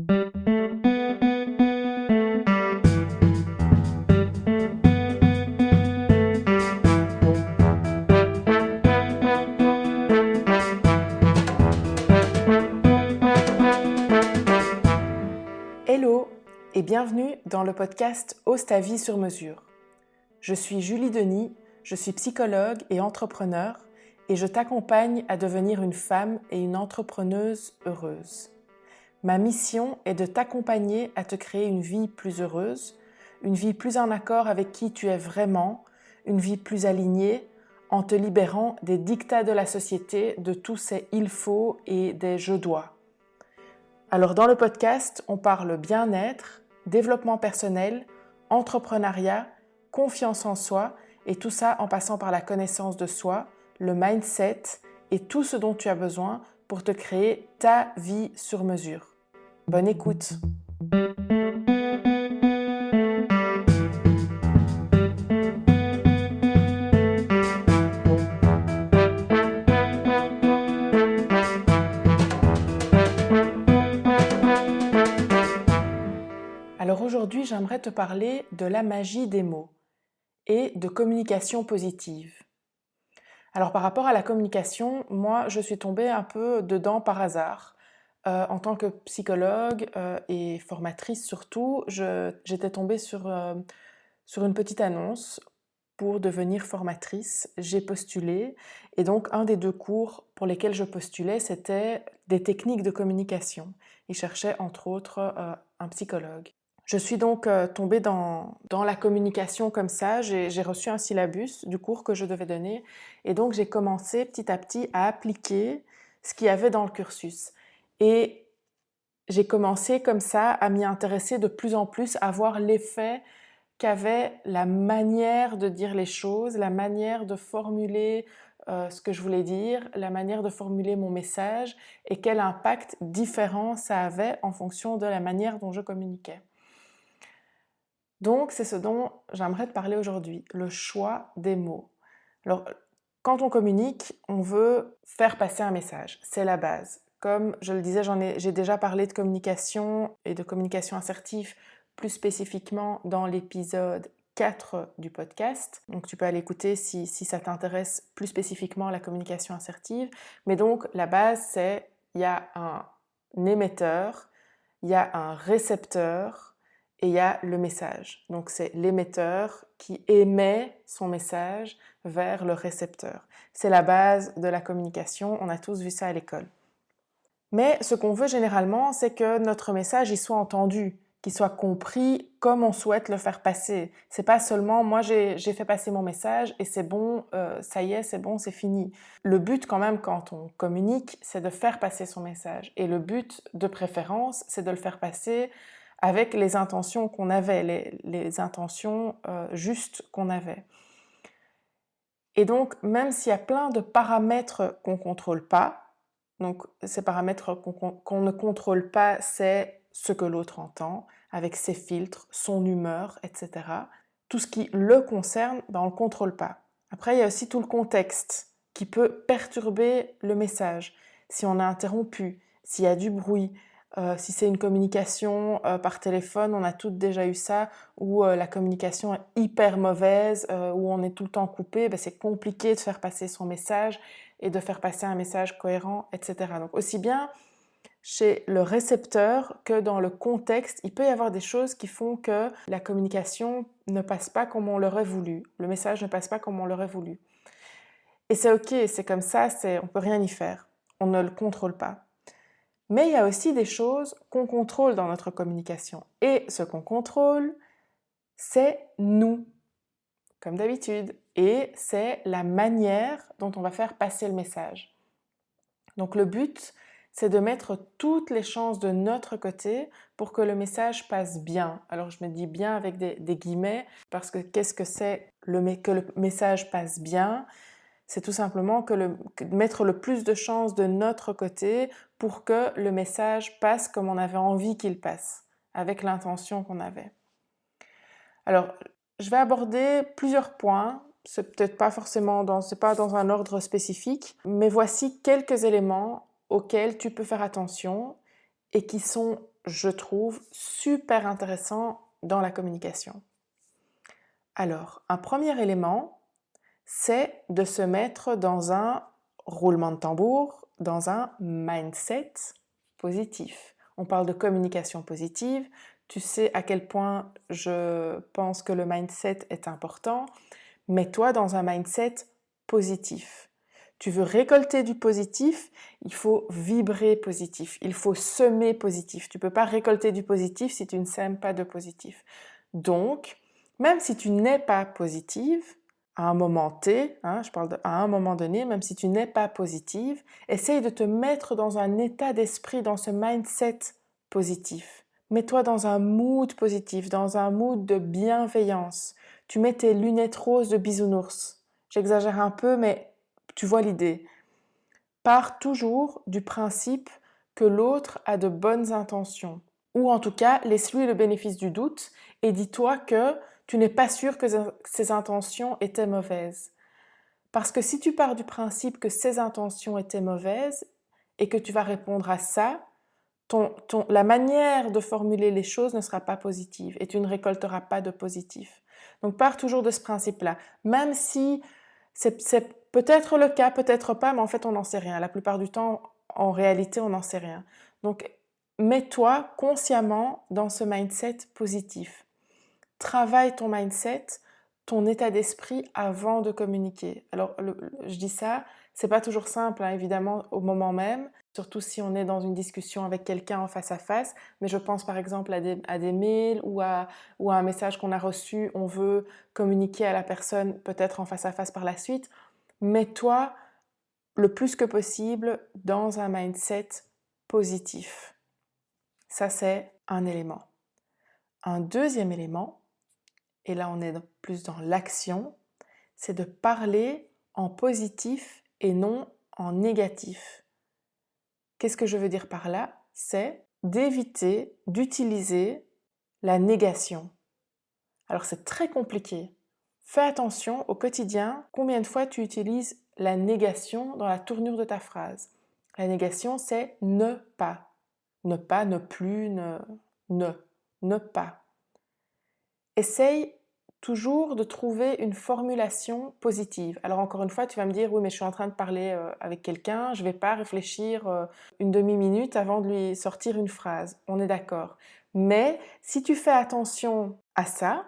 Hello et bienvenue dans le podcast Ose ta vie sur mesure. Je suis Julie Denis, je suis psychologue et entrepreneur et je t'accompagne à devenir une femme et une entrepreneuse heureuse. Ma mission est de t'accompagner à te créer une vie plus heureuse, une vie plus en accord avec qui tu es vraiment, une vie plus alignée, en te libérant des dictats de la société, de tous ces « il faut » et des « je dois ». Alors dans le podcast, on parle bien-être, développement personnel, entrepreneuriat, confiance en soi et tout ça en passant par la connaissance de soi, le mindset et tout ce dont tu as besoin pour te créer ta vie sur mesure. Bonne écoute! Alors aujourd'hui, j'aimerais te parler de la magie des mots et de communication positive. Alors par rapport à la communication, moi je suis tombée un peu dedans par hasard. En tant que psychologue et formatrice surtout, j'étais tombée sur une petite annonce pour devenir formatrice. J'ai postulé et donc un des 2 cours pour lesquels je postulais, c'était des techniques de communication. Ils cherchaient entre autres un psychologue. Je suis donc tombée dans la communication comme ça, j'ai reçu un syllabus du cours que je devais donner et donc j'ai commencé petit à petit à appliquer ce qu'il y avait dans le cursus. Et j'ai commencé comme ça à m'y intéresser de plus en plus, à voir l'effet qu'avait la manière de dire les choses, la manière de formuler ce que je voulais dire, la manière de formuler mon message et quel impact différent ça avait en fonction de la manière dont je communiquais. Donc, c'est ce dont j'aimerais te parler aujourd'hui, le choix des mots. Alors, quand on communique, on veut faire passer un message, c'est la base. Comme je le disais, j'ai déjà parlé de communication et de communication assertive, plus spécifiquement dans l'épisode 4 du podcast. Donc, tu peux aller écouter si ça t'intéresse plus spécifiquement la communication assertive. Mais donc, la base, c'est il y a un émetteur, il y a un récepteur, et il y a le message. Donc c'est l'émetteur qui émet son message vers le récepteur. C'est la base de la communication, on a tous vu ça à l'école. Mais ce qu'on veut généralement, c'est que notre message y soit entendu, qu'il soit compris comme on souhaite le faire passer. C'est pas seulement moi j'ai fait passer mon message et c'est bon, ça y est, c'est bon, c'est fini. Le but quand même quand on communique, c'est de faire passer son message. Et le but de préférence, c'est de le faire passer avec les intentions qu'on avait, les intentions justes qu'on avait. Et donc, même s'il y a plein de paramètres qu'on ne contrôle pas, donc ces paramètres qu'on ne contrôle pas, c'est ce que l'autre entend, avec ses filtres, son humeur, etc. Tout ce qui le concerne, on ne le contrôle pas. Après, il y a aussi tout le contexte qui peut perturber le message. Si on est interrompu, s'il y a du bruit, si c'est une communication par téléphone, on a toutes déjà eu ça, où la communication est hyper mauvaise, où on est tout le temps coupé, c'est compliqué de faire passer son message et de faire passer un message cohérent, etc. Donc aussi bien chez le récepteur que dans le contexte, il peut y avoir des choses qui font que la communication ne passe pas comme on l'aurait voulu, le message ne passe pas comme on l'aurait voulu. Et c'est ok, c'est comme ça, on ne peut rien y faire, on ne le contrôle pas. Mais il y a aussi des choses qu'on contrôle dans notre communication. Et ce qu'on contrôle, c'est nous, comme d'habitude. Et c'est la manière dont on va faire passer le message. Donc le but, c'est de mettre toutes les chances de notre côté pour que le message passe bien. Alors je me dis bien avec des guillemets, parce que qu'est-ce que c'est que le message passe bien ? C'est tout simplement que mettre le plus de chances de notre côté pour que le message passe comme on avait envie qu'il passe, avec l'intention qu'on avait. Alors, je vais aborder plusieurs points, c'est peut-être pas forcément c'est pas dans un ordre spécifique, mais voici quelques éléments auxquels tu peux faire attention et qui sont je trouve, super intéressants dans la communication. Alors, un premier élément, c'est de se mettre dans un roulement de tambour, dans un mindset positif. On parle de communication positive. Tu sais à quel point je pense que le mindset est important. Mets-toi dans un mindset positif. Tu veux récolter du positif, il faut vibrer positif, il faut semer positif. Tu ne peux pas récolter du positif si tu ne sèmes pas de positif. Donc, même si tu n'es pas positive, à un moment T, je parle à un moment donné, même si tu n'es pas positive, essaye de te mettre dans un état d'esprit, dans ce mindset positif. Mets-toi dans un mood positif, dans un mood de bienveillance. Tu mets tes lunettes roses de bisounours. J'exagère un peu, mais tu vois l'idée. Pars toujours du principe que l'autre a de bonnes intentions. Ou en tout cas, laisse-lui le bénéfice du doute et dis-toi que tu n'es pas sûr que ses intentions étaient mauvaises. Parce que si tu pars du principe que ses intentions étaient mauvaises et que tu vas répondre à ça, la manière de formuler les choses ne sera pas positive et tu ne récolteras pas de positif. Donc pars toujours de ce principe-là. Même si c'est peut-être le cas, peut-être pas, mais en fait on n'en sait rien. La plupart du temps, en réalité, on n'en sait rien. Donc mets-toi consciemment dans ce mindset positif. Travaille ton mindset, ton état d'esprit avant de communiquer. Alors, je dis ça, c'est pas toujours simple, évidemment, au moment même, surtout si on est dans une discussion avec quelqu'un en face à face, mais je pense par exemple à des mails ou à un message qu'on a reçu, on veut communiquer à la personne peut-être en face à face par la suite. Mets-toi le plus que possible dans un mindset positif. Ça, c'est un élément. Un deuxième élément, et là on est plus dans l'action, c'est de parler en positif et non en négatif. Qu'est-ce que je veux dire par là? C'est d'éviter d'utiliser la négation. Alors c'est très compliqué. Fais attention au quotidien, combien de fois tu utilises la négation dans la tournure de ta phrase. La négation, c'est ne pas. Ne pas, ne plus, ne pas. Essaye toujours de trouver une formulation positive. Alors encore une fois, tu vas me dire, oui, mais je suis en train de parler avec quelqu'un, je ne vais pas réfléchir une demi-minute avant de lui sortir une phrase. On est d'accord. Mais si tu fais attention à ça,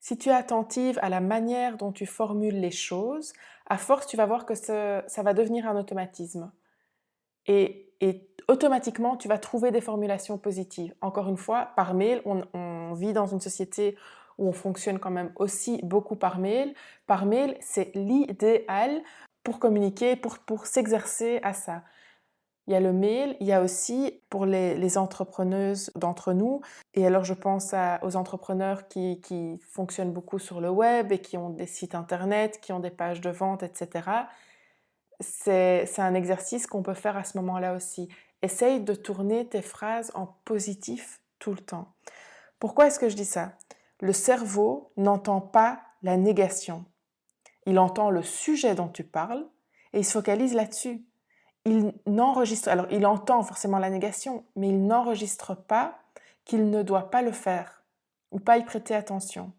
si tu es attentive à la manière dont tu formules les choses, à force, tu vas voir que ça va devenir un automatisme. Et automatiquement, tu vas trouver des formulations positives. Encore une fois, par mail, on vit dans une société où on fonctionne quand même aussi beaucoup par mail. Par mail, c'est l'idéal pour communiquer, pour s'exercer à ça. Il y a le mail, il y a aussi pour les entrepreneuses d'entre nous, et alors je pense aux entrepreneurs qui fonctionnent beaucoup sur le web et qui ont des sites internet, qui ont des pages de vente, etc. C'est un exercice qu'on peut faire à ce moment-là aussi. Essaye de tourner tes phrases en positif tout le temps. Pourquoi est-ce que je dis ça? Le cerveau n'entend pas la négation. Il entend le sujet dont tu parles et il se focalise là-dessus. Alors il entend forcément la négation, mais il n'enregistre pas qu'il ne doit pas le faire ou pas y prêter attention.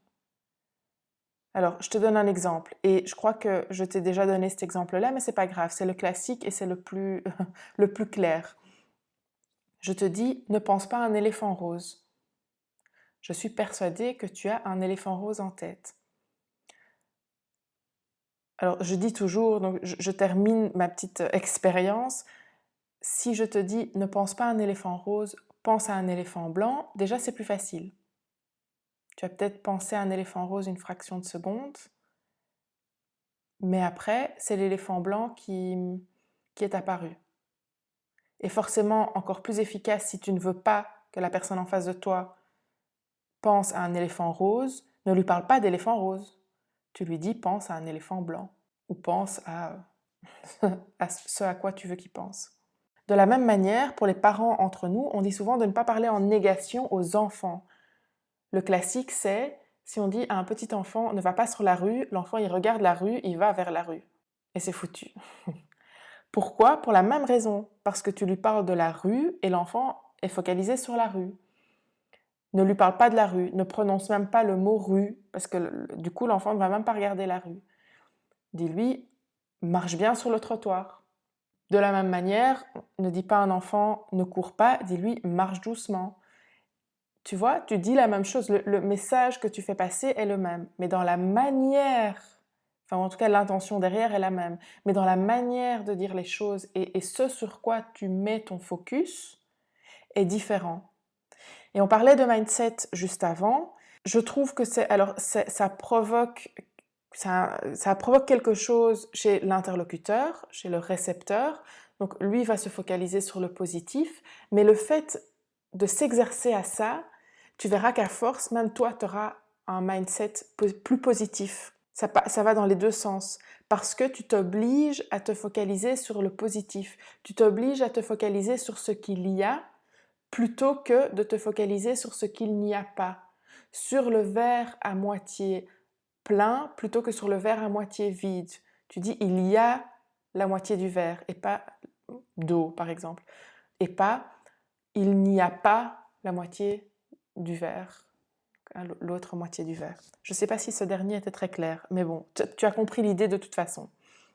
Alors, je te donne un exemple, et je crois que je t'ai déjà donné cet exemple-là, mais c'est pas grave, c'est le classique et c'est le plus, le plus clair. Je te dis, ne pense pas à un éléphant rose. Je suis persuadée que tu as un éléphant rose en tête. Alors, je dis toujours, donc je termine ma petite expérience. Si je te dis, ne pense pas à un éléphant rose, pense à un éléphant blanc, déjà c'est plus facile. Tu as peut-être pensé à un éléphant rose une fraction de seconde, mais après, c'est l'éléphant blanc qui est apparu. Et forcément encore plus efficace si tu ne veux pas que la personne en face de toi pense à un éléphant rose, ne lui parle pas d'éléphant rose. Tu lui dis pense à un éléphant blanc ou pense à, à ce à quoi tu veux qu'il pense. De la même manière, pour les parents entre nous, on dit souvent de ne pas parler en négation aux enfants. Le classique, c'est si on dit à un petit enfant ne va pas sur la rue, l'enfant il regarde la rue, il va vers la rue. Et c'est foutu. Pourquoi? Pour la même raison. Parce que tu lui parles de la rue et l'enfant, est focalisé sur la rue. Ne lui parle pas de la rue, ne prononce même pas le mot rue, parce que du coup, l'enfant ne va même pas regarder la rue. Dis-lui, marche bien sur le trottoir. De la même manière, ne dis pas à un enfant, ne cours pas, dis-lui, marche doucement. Tu vois, tu dis la même chose, le message que tu fais passer est le même, mais dans la manière, enfin en tout cas l'intention derrière est la même, mais dans la manière de dire les choses et ce sur quoi tu mets ton focus est différent. Et on parlait de mindset juste avant. Je trouve que ça provoque quelque chose chez l'interlocuteur, chez le récepteur. Donc lui va se focaliser sur le positif, mais le fait de s'exercer à ça, tu verras qu'à force, même toi, tu auras un mindset plus positif. Ça va dans les deux sens, parce que tu t'obliges à te focaliser sur le positif. Tu t'obliges à te focaliser sur ce qu'il y a, plutôt que de te focaliser sur ce qu'il n'y a pas, sur le verre à moitié plein plutôt que sur le verre à moitié vide. Tu dis il y a la moitié du verre et pas d'eau par exemple, et pas il n'y a pas la moitié du verre, l'autre moitié du verre. Je ne sais pas si ce dernier était très clair, mais bon, tu as compris l'idée de toute façon.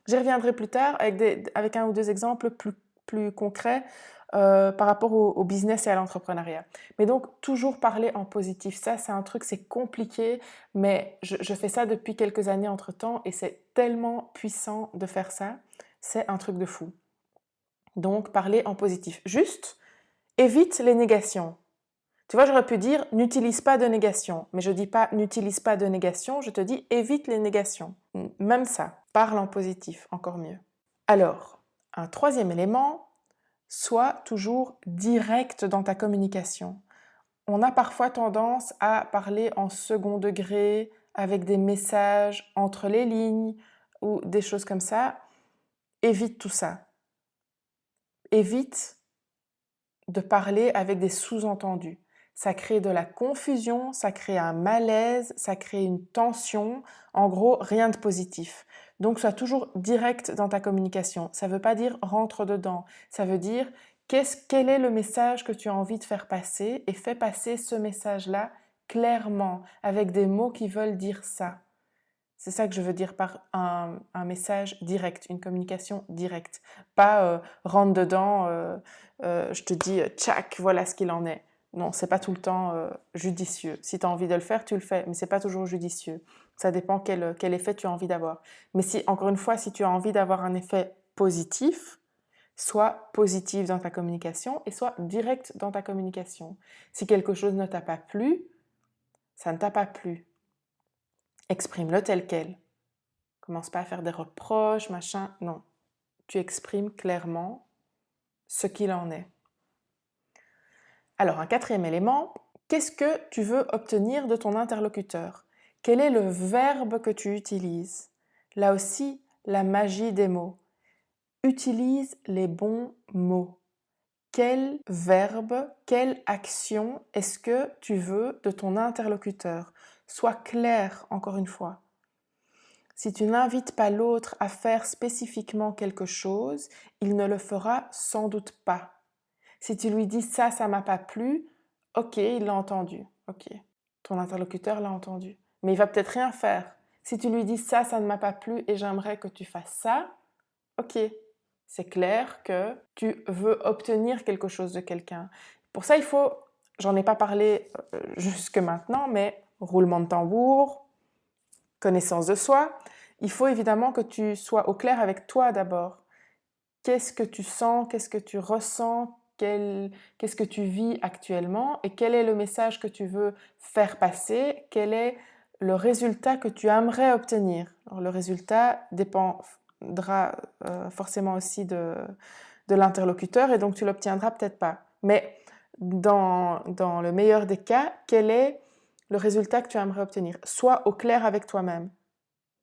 J'y reviendrai plus tard avec un ou deux exemples plus concrets par rapport au business et à l'entrepreneuriat. Mais donc, toujours parler en positif, ça c'est un truc, c'est compliqué, mais je fais ça depuis quelques années entre-temps et c'est tellement puissant de faire ça, c'est un truc de fou. Donc, parler en positif. Juste, évite les négations. Tu vois, j'aurais pu dire n'utilise pas de négation, mais je dis pas n'utilise pas de négation, je te dis évite les négations. Même ça, parle en positif, encore mieux. Alors, un troisième élément, sois toujours direct dans ta communication. On a parfois tendance à parler en second degré, avec des messages entre les lignes ou des choses comme ça. Évite tout ça. Évite de parler avec des sous-entendus. Ça crée de la confusion, ça crée un malaise, ça crée une tension. En gros, rien de positif. Donc, sois toujours direct dans ta communication. Ça ne veut pas dire rentre dedans. Ça veut dire quel est le message que tu as envie de faire passer et fais passer ce message-là clairement, avec des mots qui veulent dire ça. C'est ça que je veux dire par un message direct, une communication directe. Pas rentre dedans, je te dis tchac, voilà ce qu'il en est. Non, c'est pas tout le temps judicieux. Si tu as envie de le faire, tu le fais, mais c'est pas toujours judicieux. Ça dépend quel effet tu as envie d'avoir. Mais si, encore une fois, si tu as envie d'avoir un effet positif, sois positif dans ta communication et sois direct dans ta communication. Si quelque chose ne t'a pas plu, ça ne t'a pas plu. Exprime-le tel quel. Commence pas à faire des reproches, machin. Non. Tu exprimes clairement ce qu'il en est. Alors, un quatrième élément, qu'est-ce que tu veux obtenir de ton interlocuteur? Quel est le verbe que tu utilises? Là aussi, la magie des mots. Utilise les bons mots. Quel verbe, quelle action est-ce que tu veux de ton interlocuteur? Sois clair, encore une fois. Si tu n'invites pas l'autre à faire spécifiquement quelque chose, il ne le fera sans doute pas. Si tu lui dis ça m'a pas plu, ok, il l'a entendu, ok, ton interlocuteur l'a entendu, mais il va peut-être rien faire. Si tu lui dis ça ne m'a pas plu et j'aimerais que tu fasses ça, ok, c'est clair que tu veux obtenir quelque chose de quelqu'un. Pour ça, j'en ai pas parlé jusque maintenant, mais roulement de tambour, connaissance de soi, il faut évidemment que tu sois au clair avec toi d'abord. Qu'est-ce que tu sens, qu'est-ce que tu ressens, qu'est-ce que tu vis actuellement et quel est le message que tu veux faire passer, quel est le résultat que tu aimerais obtenir. Alors, le résultat dépendra forcément aussi de l'interlocuteur et donc tu l'obtiendras peut-être pas. Mais dans le meilleur des cas, quel est le résultat que tu aimerais obtenir? Sois au clair avec toi-même.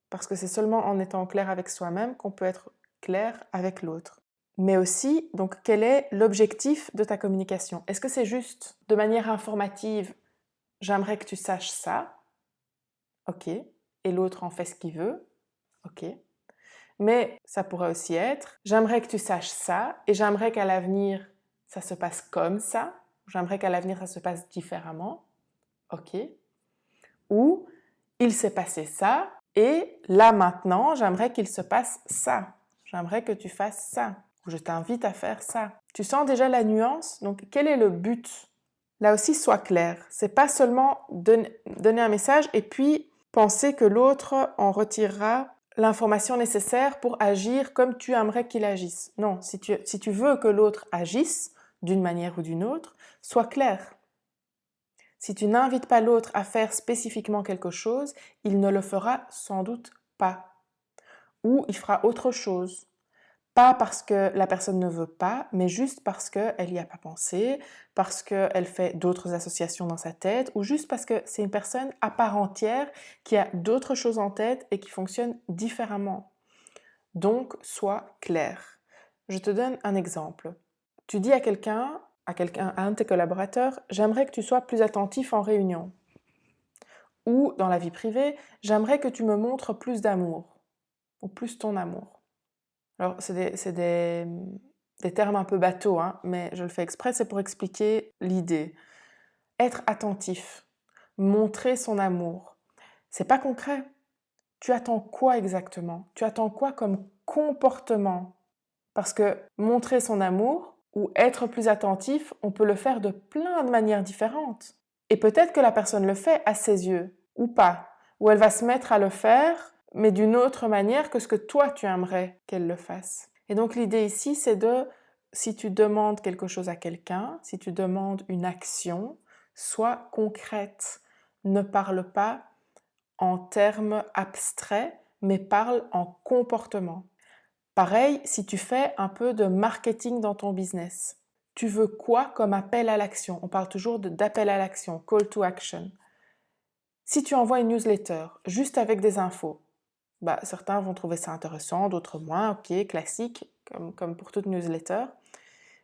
Parce que c'est seulement en étant clair avec soi-même qu'on peut être clair avec l'autre. Mais aussi, donc, quel est l'objectif de ta communication? Est-ce que c'est juste de manière informative, j'aimerais que tu saches ça, ok, et l'autre en fait ce qu'il veut, ok. Mais ça pourrait aussi être, j'aimerais que tu saches ça, et j'aimerais qu'à l'avenir, ça se passe comme ça, j'aimerais qu'à l'avenir ça se passe différemment. Ok. Ou il s'est passé ça et là maintenant j'aimerais qu'il se passe ça. J'aimerais que tu fasses ça. Ou je t'invite à faire ça. Tu sens déjà la nuance? Donc quel est le but? Là aussi, sois clair. C'est pas seulement donner un message et puis penser que l'autre en retirera l'information nécessaire pour agir comme tu aimerais qu'il agisse. Non, si tu veux que l'autre agisse d'une manière ou d'une autre, sois clair. Si tu n'invites pas l'autre à faire spécifiquement quelque chose, il ne le fera sans doute pas. Ou il fera autre chose. Pas parce que la personne ne veut pas, mais juste parce qu'elle n'y a pas pensé, parce qu'elle fait d'autres associations dans sa tête, ou juste parce que c'est une personne à part entière qui a d'autres choses en tête et qui fonctionne différemment. Donc, sois clair. Je te donne un exemple. Tu dis à à un de tes collaborateurs, j'aimerais que tu sois plus attentif en réunion. Ou dans la vie privée, j'aimerais que tu me montres plus d'amour, ou plus ton amour. Alors, c'est des termes un peu bateaux, hein, mais je le fais exprès, c'est pour expliquer l'idée. Être attentif, montrer son amour. C'est pas concret. Tu attends quoi exactement? Tu attends quoi comme comportement? Parce que montrer son amour ou être plus attentif, on peut le faire de plein de manières différentes. Et peut-être que la personne le fait à ses yeux, ou pas. Ou elle va se mettre à le faire, mais d'une autre manière que ce que toi tu aimerais qu'elle le fasse. Et donc l'idée ici, c'est si tu demandes quelque chose à quelqu'un, si tu demandes une action, sois concrète. Ne parle pas en termes abstraits, mais parle en comportement. Pareil, si tu fais un peu de marketing dans ton business, tu veux quoi comme appel à l'action? On parle toujours d'appel à l'action, call to action. Si tu envoies une newsletter juste avec des infos, certains vont trouver ça intéressant, d'autres moins, ok, classique, comme pour toute newsletter.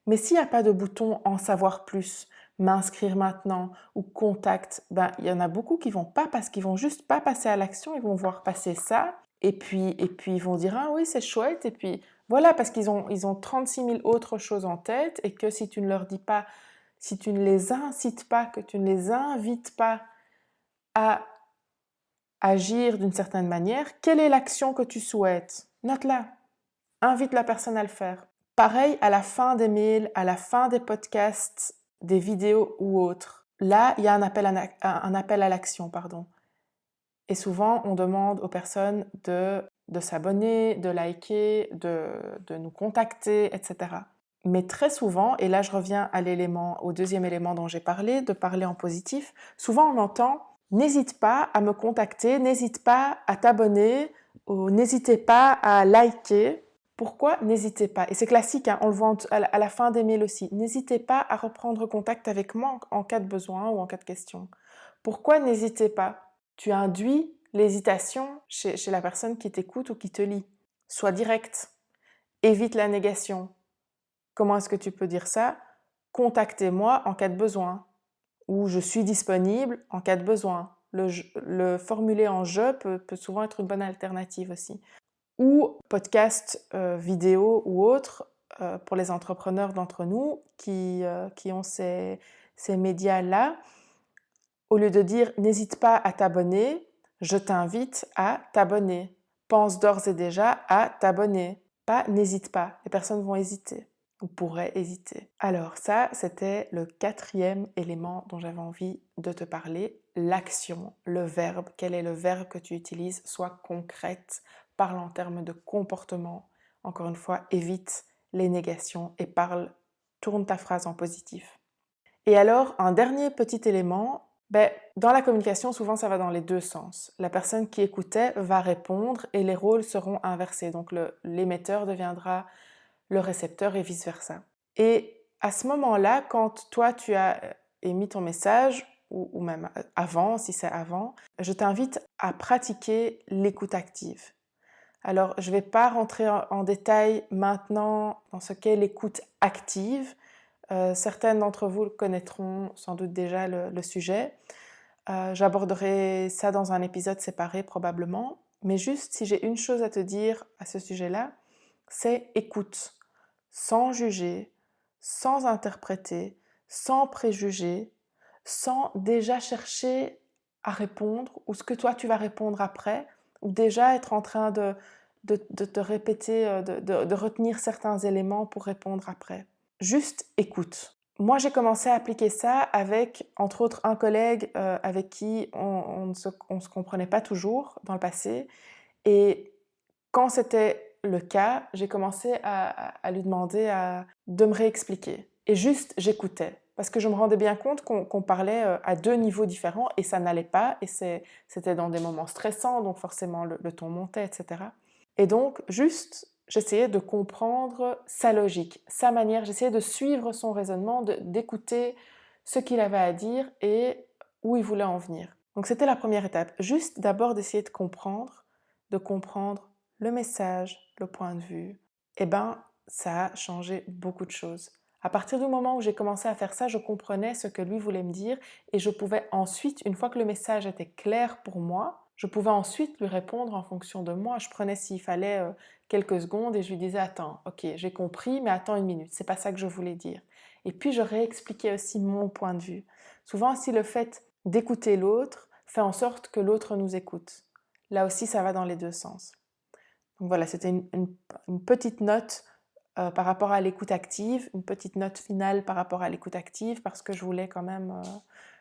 Mais s'il n'y a pas de bouton en savoir plus, m'inscrire maintenant ou contact, il y en a beaucoup qui vont pas parce qu'ils vont juste pas passer à l'action, ils vont voir passer ça et puis ils vont dire ah oui c'est chouette et puis voilà parce qu'ils ont 36 000 autres choses en tête et que si tu ne leur dis pas, si tu ne les incites pas, que tu ne les invites pas à agir d'une certaine manière, quelle est l'action que tu souhaites? Note-la, invite la personne à le faire. Pareil à la fin des mails, à la fin des podcasts, des vidéos ou autres. Là, il y a un appel à l'action, pardon. Et souvent, on demande aux personnes de s'abonner, de liker, de nous contacter, etc. Mais très souvent, et là je reviens au deuxième élément dont j'ai parlé, de parler en positif, souvent on entend « n'hésite pas à me contacter, n'hésite pas à t'abonner, ou n'hésitez pas à liker ». Pourquoi n'hésitez pas? Et c'est classique, hein, on le voit à la fin des mails aussi. N'hésitez pas à reprendre contact avec moi en cas de besoin ou en cas de question. Pourquoi n'hésitez pas? Tu induis l'hésitation chez la personne qui t'écoute ou qui te lit. Sois direct. Évite la négation. Comment est-ce que tu peux dire ça? Contactez-moi en cas de besoin. Ou je suis disponible en cas de besoin. Le formuler en je peut souvent être une bonne alternative aussi. Ou podcast vidéo ou autre pour les entrepreneurs d'entre nous qui ont ces médias-là. Au lieu de dire « n'hésite pas à t'abonner », je t'invite à t'abonner. Pense d'ores et déjà à t'abonner. Pas « n'hésite pas », les personnes vont hésiter ou pourraient hésiter. Alors ça, c'était le 4e élément dont j'avais envie de te parler, l'action, le verbe. Quel est le verbe que tu utilises? Sois concrète, parle en termes de comportement. Encore une fois, évite les négations et tourne ta phrase en positif. Et alors, un dernier petit élément, dans la communication, souvent ça va dans les deux sens. La personne qui écoutait va répondre et les rôles seront inversés. Donc l'émetteur deviendra le récepteur et vice-versa. Et à ce moment-là, quand toi tu as émis ton message, ou même avant, si c'est avant, je t'invite à pratiquer l'écoute active. Alors, je ne vais pas rentrer en détail maintenant dans ce qu'est l'écoute active. Certaines d'entre vous connaîtront sans doute déjà le sujet. J'aborderai ça dans un épisode séparé probablement. Mais juste, si j'ai une chose à te dire à ce sujet-là, c'est écoute, sans juger, sans interpréter, sans préjugés, sans déjà chercher à répondre ou ce que toi tu vas répondre après, ou déjà être en train de te répéter, de retenir certains éléments pour répondre après. Juste écoute. Moi, j'ai commencé à appliquer ça avec, entre autres, un collègue avec qui on ne se comprenait pas toujours dans le passé. Et quand c'était le cas, j'ai commencé à lui demander de me réexpliquer. Et juste, j'écoutais. Parce que je me rendais bien compte qu'on parlait à deux niveaux différents et ça n'allait pas. Et c'était dans des moments stressants, donc forcément le ton montait, etc. Et donc, juste, j'essayais de comprendre sa logique, sa manière. J'essayais de suivre son raisonnement, d'écouter ce qu'il avait à dire et où il voulait en venir. Donc, c'était la première étape. Juste d'abord d'essayer de comprendre le message, le point de vue. Eh ben, ça a changé beaucoup de choses. À partir du moment où j'ai commencé à faire ça, je comprenais ce que lui voulait me dire et je pouvais ensuite, une fois que le message était clair pour moi, je pouvais ensuite lui répondre en fonction de moi. Je prenais s'il fallait quelques secondes et je lui disais attends, ok, j'ai compris, mais attends une minute, c'est pas ça que je voulais dire. Et puis je réexpliquais aussi mon point de vue. Souvent aussi le fait d'écouter l'autre fait en sorte que l'autre nous écoute. Là aussi, ça va dans les deux sens. Donc voilà, c'était une petite note par rapport à l'écoute active, une petite note finale par rapport à l'écoute active, parce que je voulais quand même,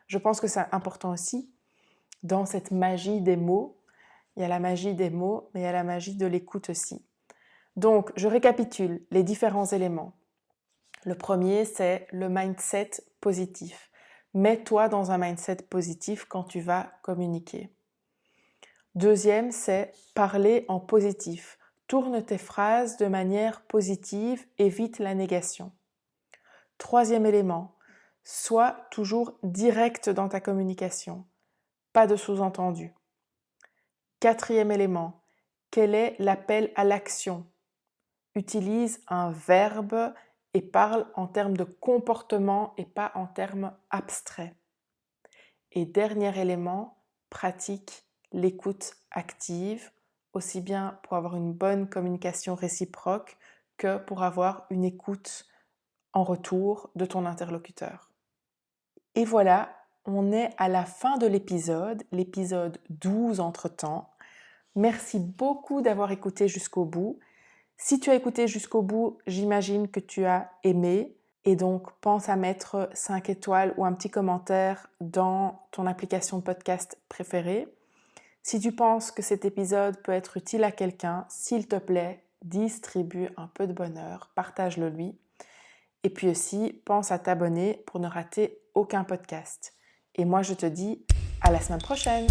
je pense que c'est important aussi, dans cette magie des mots, il y a la magie des mots, mais il y a la magie de l'écoute aussi. Donc, je récapitule les différents éléments. Le premier, c'est le mindset positif. Mets-toi dans un mindset positif quand tu vas communiquer. Deuxième, c'est parler en positif. Tourne tes phrases de manière positive, évite la négation. Troisième élément, sois toujours direct dans ta communication, pas de sous-entendu. Quatrième élément, quel est l'appel à l'action? Utilise un verbe et parle en termes de comportement et pas en termes abstraits. Et dernier élément, pratique l'écoute active, aussi bien pour avoir une bonne communication réciproque que pour avoir une écoute en retour de ton interlocuteur. Et voilà, on est à la fin de l'épisode 12 entre-temps. Merci beaucoup d'avoir écouté jusqu'au bout. Si tu as écouté jusqu'au bout, j'imagine que tu as aimé et donc pense à mettre 5 étoiles ou un petit commentaire dans ton application de podcast préférée. Si tu penses que cet épisode peut être utile à quelqu'un, s'il te plaît, distribue un peu de bonheur, partage-le lui. Et puis aussi, pense à t'abonner pour ne rater aucun podcast. Et moi, je te dis à la semaine prochaine!